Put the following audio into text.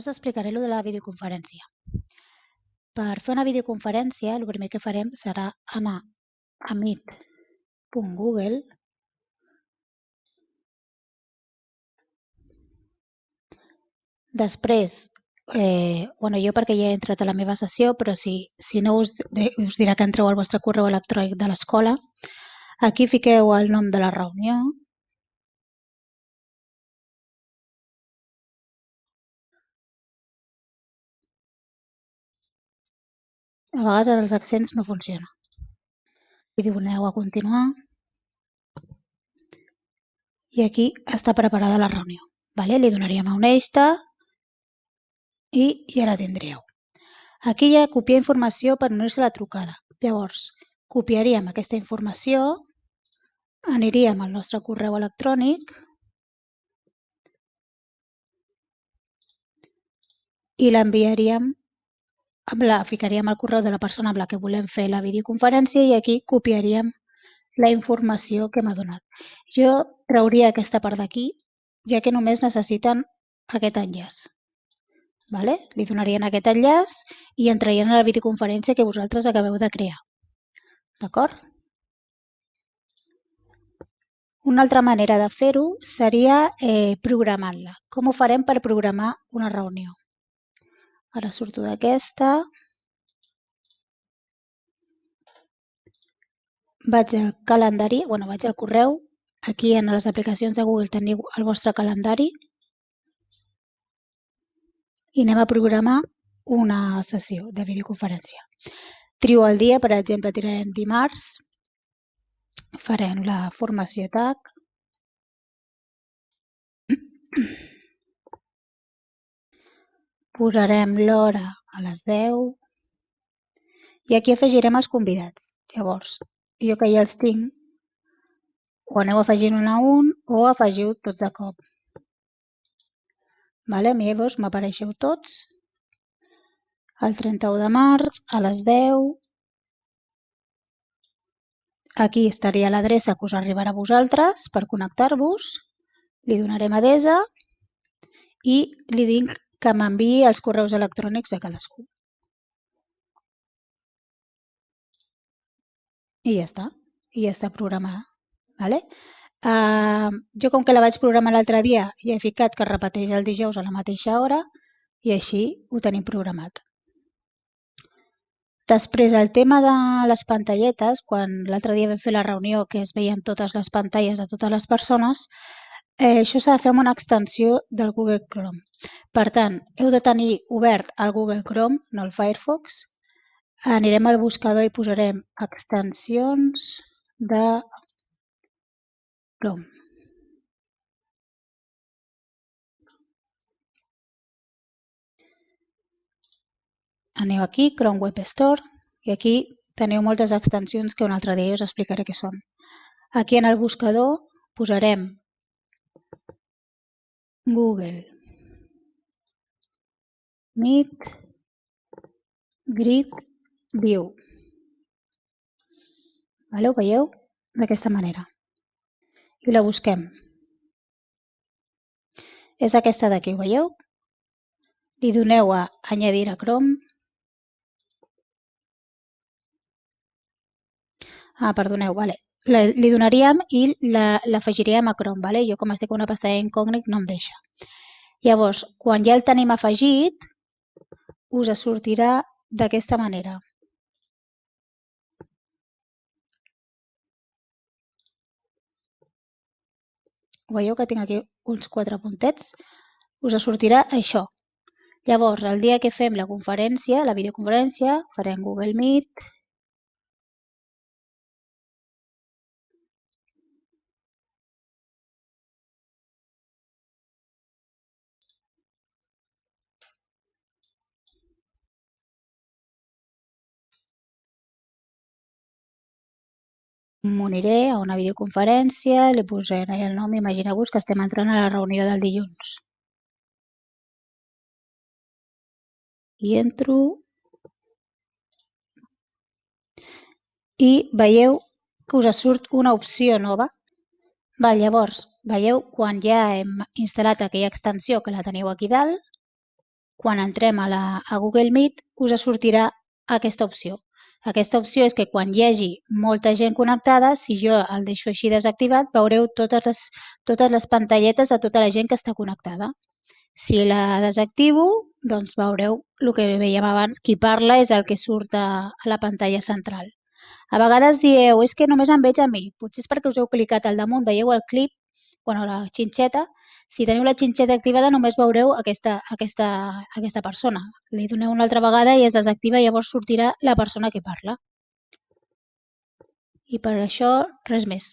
Ara us explicaré lo de la videoconferència. Per fer una videoconferència, el primer que farem serà anar a meet.google. Després, jo perquè ja he entrat a la meva sessió, però si no us dirà que entreu al vostre correu electrònic de l'escola. Aquí fiqueu el nom de la reunió. A vegades els accents no funcionen. I doneu a continuar. I aquí està preparada la reunió. Li donaríem a un esta i ja la tindríeu. Aquí hi ha copiar informació per unir-se a la trucada. Llavors, copiaríem aquesta informació, aniríem al nostre correu electrònic i l'enviaríem, ficaríem el correu de la persona amb la que volem fer la videoconferència i aquí copiaríem la informació que m'ha donat. Jo trauria aquesta part d'aquí, ja que només necessiten aquest enllaç. Li donarien aquest enllaç i entrarien a la videoconferència que vosaltres acabeu de crear. D'acord? Una altra manera de fer-ho seria programant-la. Com ho farem per programar una reunió? Ara surto d'aquesta. Vaig al calendari, vaig al correu. Aquí en les aplicacions de Google teniu el vostre calendari. I anem a programar una sessió de videoconferència. Trio el dia, per exemple, tirarem dimarts. Farem la formació TAC. Posarem l'hora a les 10 i aquí afegirem els convidats. Llavors, jo que ja els tinc, o aneu afegint un a un o afegiu tots de cop. A mi llavors m'apareixeu tots. El 31 de març a les 10. Aquí estaria l'adreça que us arribarà a vosaltres per connectar-vos. Li donarem adesa i li dic que m'enviï els correus electrònics a cadascú. I ja està. I ja està programada. Jo, com que la vaig programar l'altre dia, ja he ficat que es repeteix el dijous a la mateixa hora i així ho tenim programat. Després, el tema de les pantalletes, quan l'altre dia vam fer la reunió que es veien totes les pantalles de totes les persones, això s'ha de fer amb una extensió del Google Chrome. Per tant, heu de tenir obert el Google Chrome, no el Firefox. Anirem al buscador i posarem extensions de Chrome. Aneu aquí, Chrome Web Store, i aquí teniu moltes extensions que un altre dia us explicaré què són. Aquí en el buscador posarem Google Meet Grid View. Ho veieu? D'aquesta manera. I la busquem. És aquesta d'aquí, ho veieu? Li doneu a añadir a Chrome. Perdoneu, li donaríem i l'afegiríem a Chrome. Jo, com estic en una pestanya incògnit, no em deixa. Llavors, quan ja el tenim afegit, us sortirà d'aquesta manera. Veieu que tinc aquí uns 4 puntets? Us sortirà això. Llavors, el dia que fem la conferència, la videoconferència, farem Google Meet. M'uniré a una videoconferència, li posaré el nom, imagineu-vos que estem entrant a la reunió del dilluns. I entro i veieu que us surt una opció nova. Llavors, veieu quan ja hem instal·lat aquella extensió que la teniu aquí dalt, quan entrem a Google Meet us sortirà aquesta opció. Aquesta opció és que quan hi hagi molta gent connectada, si jo el deixo així desactivat, veureu totes les pantalletes de tota la gent que està connectada. Si la desactivo, doncs veureu el que veiem abans. Qui parla és el que surt a la pantalla central. A vegades dieu, és que només em veig a mi. Potser és perquè us heu clicat al damunt, veieu el clip, bueno, la xinxeta. Si teniu la xinxeta activada només veureu aquesta persona. Li doneu una altra vegada i es desactiva i llavors sortirà la persona que parla. I per això res més.